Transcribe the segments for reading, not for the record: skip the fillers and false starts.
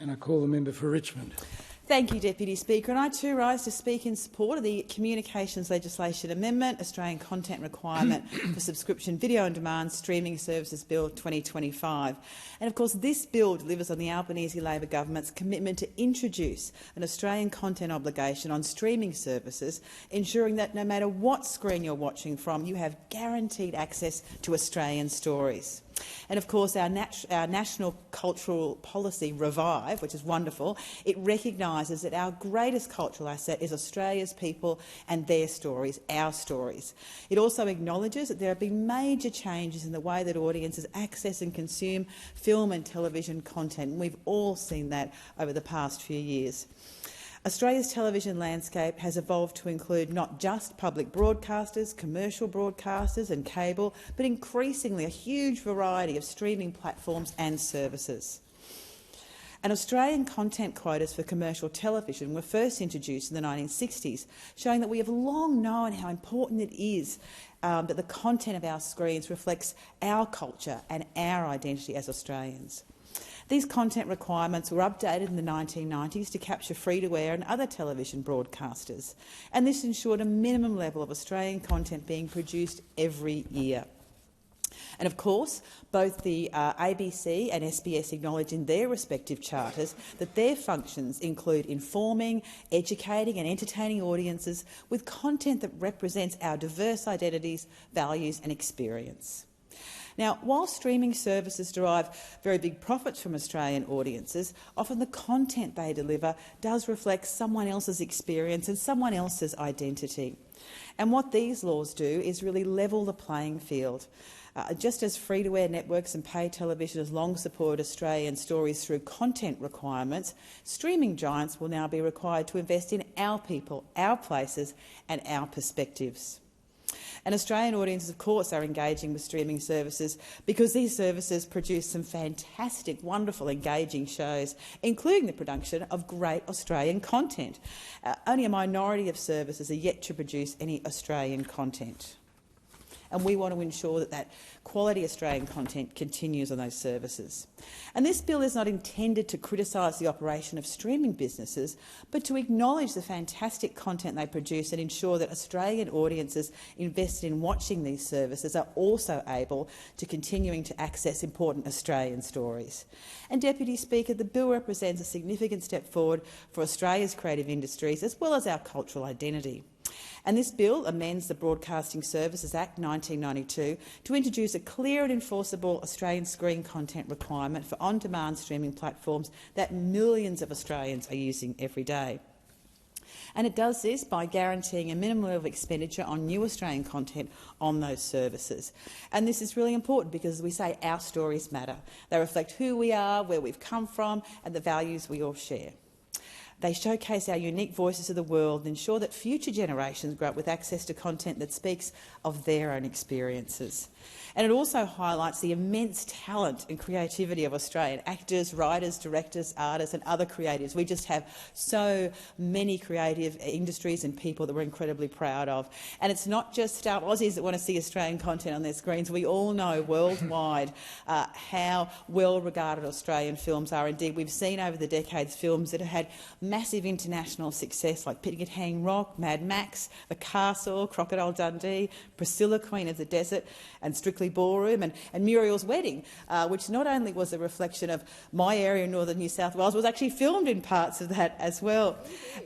And I call the member for Richmond. Thank you, Deputy Speaker. And I too rise to speak in support of the Communications Legislation Amendment, Australian Content Requirement for Subscription Video on Demand Streaming Services Bill 2025. And of course this bill delivers on the Albanese Labor Government's commitment to introduce an Australian content obligation on streaming services, ensuring that no matter what screen you're watching from, you have guaranteed access to Australian stories. And of course our National Cultural Policy, Revive, which is wonderful, it recognises that our greatest cultural asset is Australia's people and their stories, our stories. It also acknowledges that there have been major changes in the way that audiences access and consume film and television content, and we've all seen that over the past few years. Australia's television landscape has evolved to include not just public broadcasters, commercial broadcasters and cable, but increasingly a huge variety of streaming platforms and services. And Australian content quotas for commercial television were first introduced in the 1960s, showing that we have long known how important it is that the content of our screens reflects our culture and our identity as Australians. These content requirements were updated in the 1990s to capture free-to-air and other television broadcasters, and this ensured a minimum level of Australian content being produced every year. And of course, both the ABC and SBS acknowledge in their respective charters that their functions include informing, educating and entertaining audiences with content that represents our diverse identities, values and experience. Now, while streaming services derive very big profits from Australian audiences, often the content they deliver does reflect someone else's experience and someone else's identity. And what these laws do is really level the playing field. Just as free-to-air networks and pay television has long supported Australian stories through content requirements, streaming giants will now be required to invest in our people, our places and our perspectives. And Australian audiences, of course, are engaging with streaming services because these services produce some fantastic, wonderful, engaging shows, including the production of great Australian content. Only a minority of services are yet to produce any Australian content. And we want to ensure that that quality Australian content continues on those services. And this bill is not intended to criticise the operation of streaming businesses, but to acknowledge the fantastic content they produce and ensure that Australian audiences invested in watching these services are also able to continuing to access important Australian stories. And, Deputy Speaker, the bill represents a significant step forward for Australia's creative industries as well as our cultural identity. And this bill amends the Broadcasting Services Act 1992 to introduce a clear and enforceable Australian screen content requirement for on-demand streaming platforms that millions of Australians are using every day. And it does this by guaranteeing a minimum level of expenditure on new Australian content on those services. And this is really important because, as we say, our stories matter. They reflect who we are, where we've come from and the values we all share. They showcase our unique voices to the world and ensure that future generations grow up with access to content that speaks of their own experiences. And it also highlights the immense talent and creativity of Australian actors, writers, directors, artists and other creatives. We just have so many creative industries and people that we're incredibly proud of. And it's not just Aussies that want to see Australian content on their screens. We all know worldwide how well-regarded Australian films are. Indeed, we've seen over the decades films that have had massive international success like Picnic at Hanging Rock, Mad Max, The Castle, Crocodile Dundee, Priscilla, Queen of the Desert and Strictly Ballroom and Muriel's Wedding, which not only was a reflection of my area in northern New South Wales, was actually filmed in parts of that as well.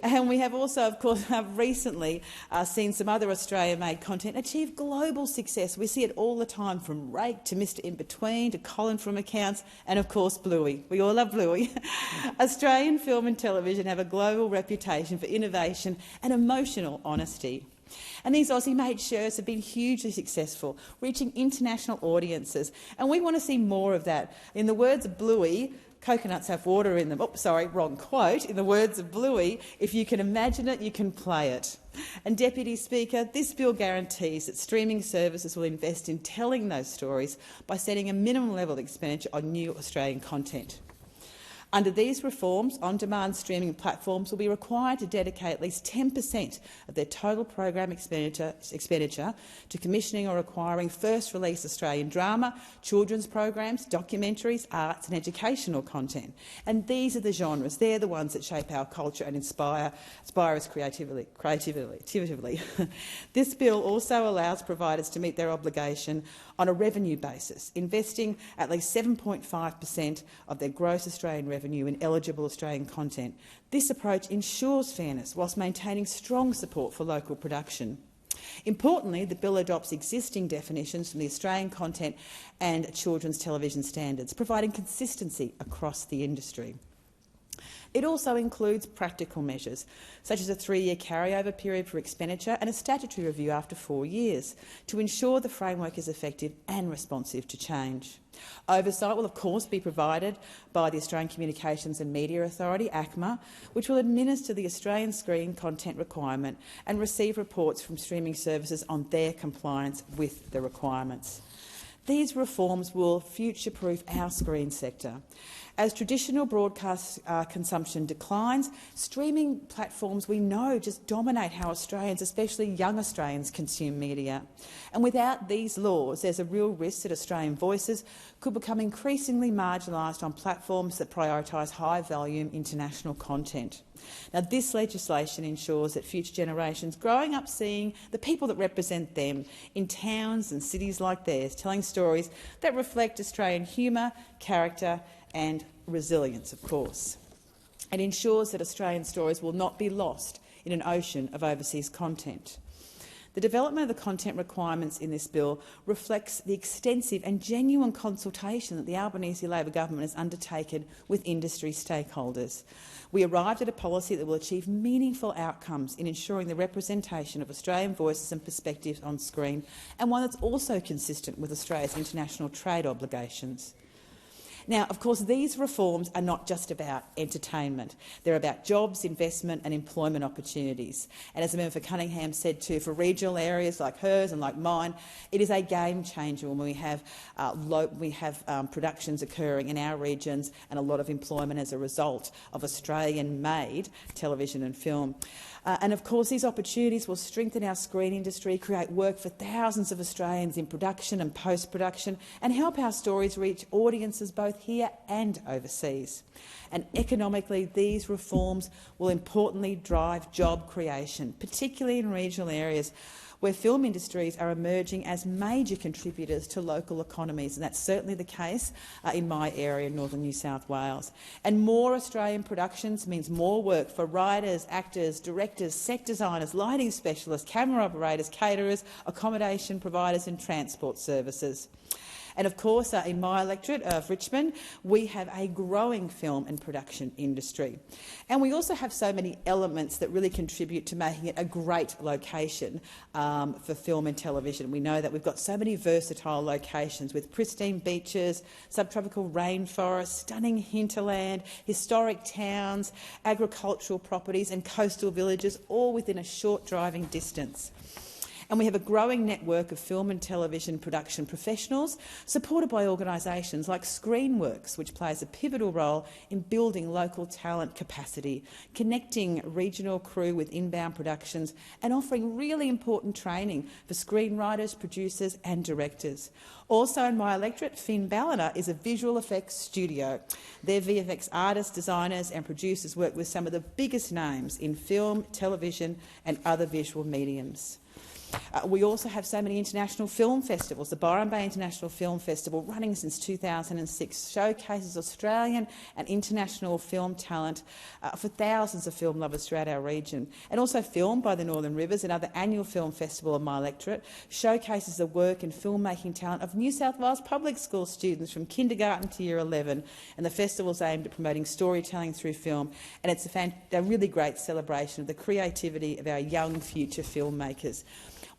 And we have also, of course, recently seen some other Australian-made content achieve global success. We see it all the time, from Rake to Mr In Between to Colin from Accounts and, of course, Bluey. We all love Bluey. Australian film and television have a global reputation for innovation and emotional honesty. And these Aussie-made shows have been hugely successful, reaching international audiences, and we want to see more of that. In the words of Bluey, coconuts have water in them. Oh, sorry, wrong quote. In the words of Bluey, if you can imagine it, you can play it. And, Deputy Speaker, this bill guarantees that streaming services will invest in telling those stories by setting a minimum level of expenditure on new Australian content. Under these reforms, on-demand streaming platforms will be required to dedicate at least 10% of their total program expenditure to commissioning or acquiring first-release Australian drama, children's programs, documentaries, arts and educational content. And these are the genres. They're the ones that shape our culture and inspire us creatively. This bill also allows providers to meet their obligation on a revenue basis, investing at least 7.5% of their gross Australian revenue in eligible Australian content. This approach ensures fairness whilst maintaining strong support for local production. Importantly, the bill adopts existing definitions from the Australian Content and Children's Television Standards, providing consistency across the industry. It also includes practical measures, such as a 3-year carryover period for expenditure and a statutory review after 4 years, to ensure the framework is effective and responsive to change. Oversight will, of course, be provided by the Australian Communications and Media Authority, ACMA, which will administer the Australian screen content requirement and receive reports from streaming services on their compliance with the requirements. These reforms will future-proof our screen sector. As traditional broadcast consumption declines, streaming platforms we know just dominate how Australians, especially young Australians, consume media. And without these laws, there's a real risk that Australian voices could become increasingly marginalised on platforms that prioritise high-volume international content. Now, this legislation ensures that future generations growing up seeing the people that represent them in towns and cities like theirs, telling stories that reflect Australian humour, character and resilience, of course. It ensures that Australian stories will not be lost in an ocean of overseas content. The development of the content requirements in this bill reflects the extensive and genuine consultation that the Albanese Labor Government has undertaken with industry stakeholders. We arrived at a policy that will achieve meaningful outcomes in ensuring the representation of Australian voices and perspectives on screen, and one that's also consistent with Australia's international trade obligations. Now, of course, these reforms are not just about entertainment. They're about jobs, investment and employment opportunities. And as the member for Cunningham said too, for regional areas like hers and like mine, it is a game changer when we have productions occurring in our regions and a lot of employment as a result of Australian-made television and film. And of course, these opportunities will strengthen our screen industry, create work for thousands of Australians in production and post-production, and help our stories reach audiences both here and overseas. And economically, these reforms will importantly drive job creation, particularly in regional areas where film industries are emerging as major contributors to local economies, and that's certainly the case in my area, northern New South Wales. And more Australian productions means more work for writers, actors, directors, set designers, lighting specialists, camera operators, caterers, accommodation providers and transport services. And of course, in my electorate of Richmond, we have a growing film and production industry. And we also have so many elements that really contribute to making it a great location for film and television. We know that we've got so many versatile locations with pristine beaches, subtropical rainforests, stunning hinterland, historic towns, agricultural properties and coastal villages, all within a short driving distance. And we have a growing network of film and television production professionals, supported by organisations like Screenworks, which plays a pivotal role in building local talent capacity, connecting regional crew with inbound productions and offering really important training for screenwriters, producers and directors. Also in my electorate, Finn Ballina is a visual effects studio. Their VFX artists, designers and producers work with some of the biggest names in film, television and other visual mediums. We also have so many international film festivals. The Byron Bay International Film Festival, running since 2006, showcases Australian and international film talent for thousands of film lovers throughout our region. And also Film by the Northern Rivers, another annual film festival in my electorate, showcases the work and filmmaking talent of New South Wales public school students from kindergarten to year 11. And the festival is aimed at promoting storytelling through film, and it's a really great celebration of the creativity of our young future filmmakers.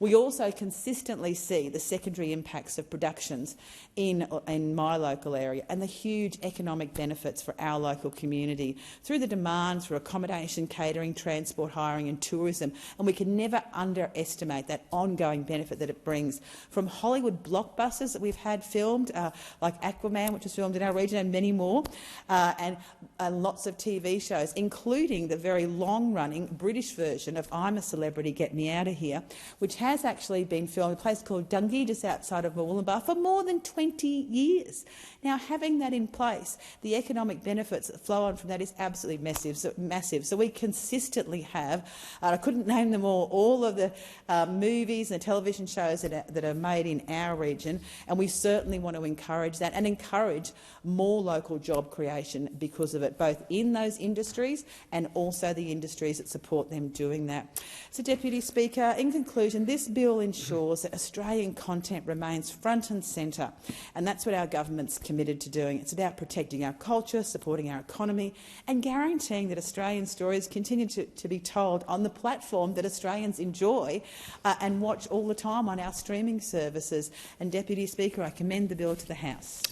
We also consistently see the secondary impacts of productions in my local area and the huge economic benefits for our local community through the demands for accommodation, catering, transport, hiring and tourism. And we can never underestimate that ongoing benefit that it brings. From Hollywood blockbusters that we've had filmed, like Aquaman, which was filmed in our region, and many more, and lots of TV shows, including the very long-running British version of I'm a Celebrity, Get Me Out of Here, which has actually been filmed in a place called Dungey, just outside of Murwillumbah, for more than 20 years. Now, having that in place, the economic benefits that flow on from that is absolutely massive. So we consistently have, I couldn't name them all of the movies and television shows that are made in our region, and we certainly want to encourage that and encourage more local job creation because of it, both in those industries and also the industries that support them doing that. So, Deputy Speaker, in conclusion, this bill ensures that Australian content remains front and centre, and that's what our government's committed to doing. It's about protecting our culture, supporting our economy and guaranteeing that Australian stories continue to be told on the platform that Australians enjoy and watch all the time on our streaming services. And, Deputy Speaker, I commend the bill to the House.